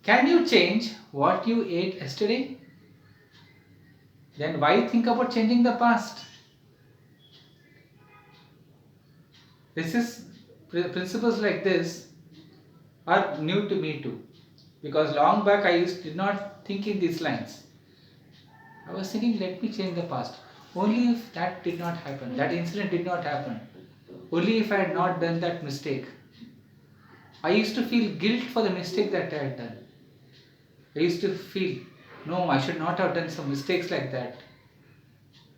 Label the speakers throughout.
Speaker 1: Can you change what you ate yesterday? Then why think about changing the past? This is principles like this are new to me too, because long back did not think in these lines. I was thinking, let me change the past. Only if that did not happen, that incident did not happen, only if I had not done that mistake. I used to feel guilt for the mistake that I had done. I used to feel, no, I should not have done some mistakes like that.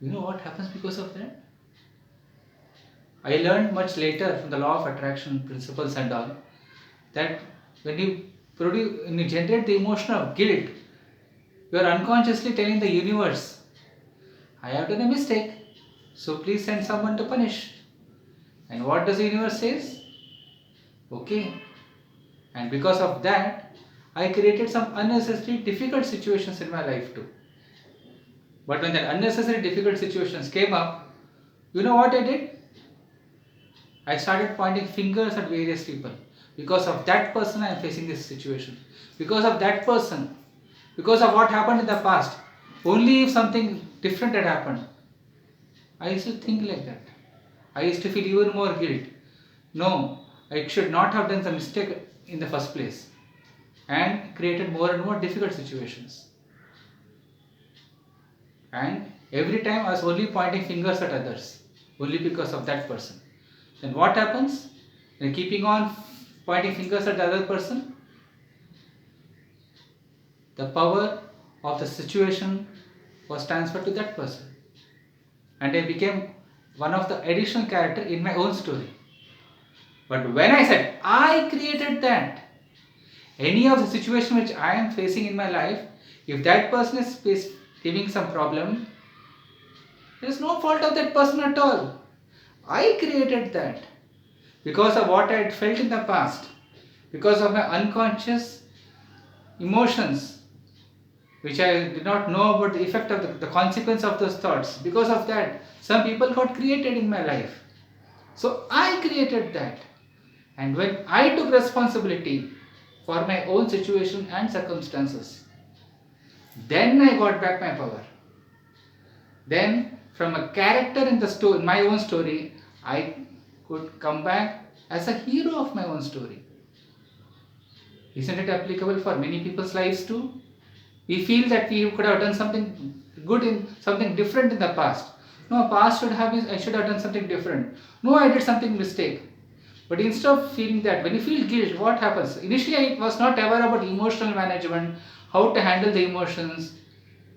Speaker 1: You know what happens because of that? I learned much later from the law of attraction principles and all that when you generate the emotion of guilt, you are unconsciously telling the universe, I have done a mistake, so please send someone to punish. And what does the universe says? Okay. And because of that, I created some unnecessary difficult situations in my life too. But when that unnecessary difficult situations came up, you know what I did? I started pointing fingers at various people. Because of that person, I am facing this situation. Because of that person, because of what happened in the past, only if something different had happened. I used to think like that. I used to feel even more guilt. No, I should not have done the mistake in the first place and created more and more difficult situations. And every time I was only pointing fingers at others, only because of that person. Then what happens? Then keeping on pointing fingers at the other person, the power of the situation was transferred to that person. And I became one of the additional character in my own story. But when I said, I created that, any of the situation which I am facing in my life, if that person is giving some problem, there is no fault of that person at all. I created that because of what I had felt in the past, because of my unconscious emotions, which I did not know about the effect of the consequence of those thoughts. Because of that, some people got created in my life. So I created that. And when I took responsibility for my own situation and circumstances, then I got back my power. Then, from a character in the story, my own story, I could come back as a hero of my own story. Isn't it applicable for many people's lives too? We feel that we could have done something good in something different in the past. No, past I should have done something different. No, I did something mistake. But instead of feeling that, when you feel guilt, what happens? Initially, I was not aware about emotional management, how to handle the emotions.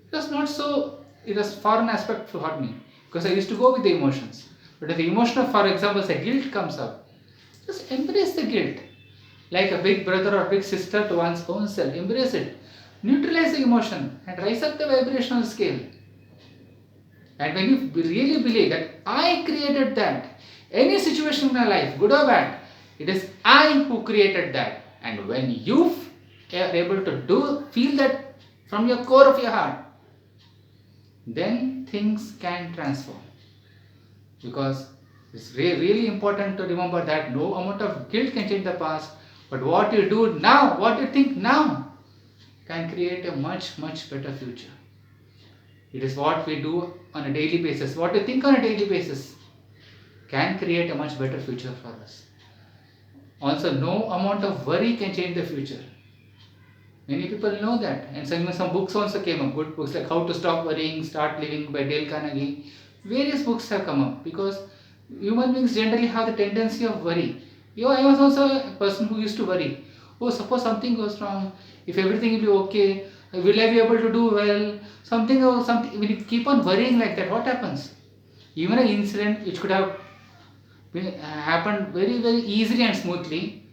Speaker 1: It was not so, it was foreign aspect for me because I used to go with the emotions. But if the emotion of, for example, say guilt comes up, just embrace the guilt. Like a big brother or big sister to one's own self. Embrace it. Neutralize the emotion and rise up the vibrational scale. And when you really believe that I created that, any situation in my life, good or bad, it is I who created that. And when you are able to feel that from your core of your heart, then things can transform. Because it's really important to remember that no amount of guilt can change the past, but what you do now, what you think now, can create a much better future. It is what we do on a daily basis, what we think on a daily basis can create a much better future for us. Also, no amount of worry can change the future. Many people know that, and some books also came up, good books like How to Stop Worrying, Start Living by Dale Carnegie. Various books have come up because human beings generally have the tendency of worry. I was also a person who used to worry. Oh, suppose something goes wrong, if everything will be okay, will I be able to do well? Something or something. When you keep on worrying like that, what happens? Even an incident which could have happened very easily and smoothly,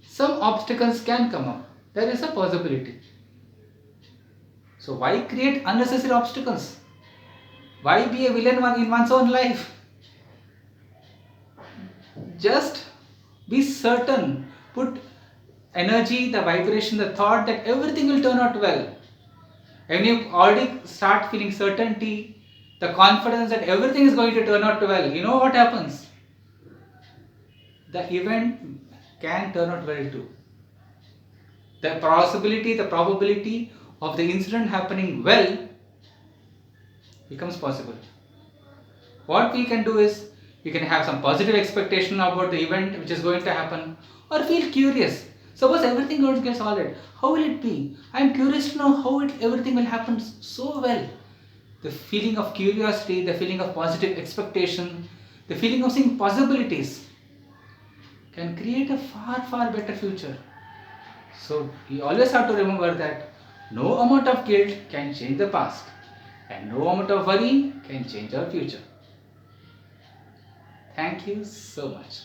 Speaker 1: some obstacles can come up. There is a possibility. So why create unnecessary obstacles? Why be a villain in one's own life? Just be certain. Put energy, the vibration, the thought that everything will turn out well. And you already start feeling certainty, the confidence that everything is going to turn out well. You know what happens? The event can turn out well too. the probability of the incident happening well becomes possible. What we can do is, we can have some positive expectation about the event which is going to happen, or feel curious. Suppose everything goes gets solid, how will it be? I am curious to know how everything will happen so well. The feeling of curiosity, the feeling of positive expectation, the feeling of seeing possibilities can create a far better future. So we always have to remember that no amount of guilt can change the past, and no amount of worry can change our future. Thank you so much.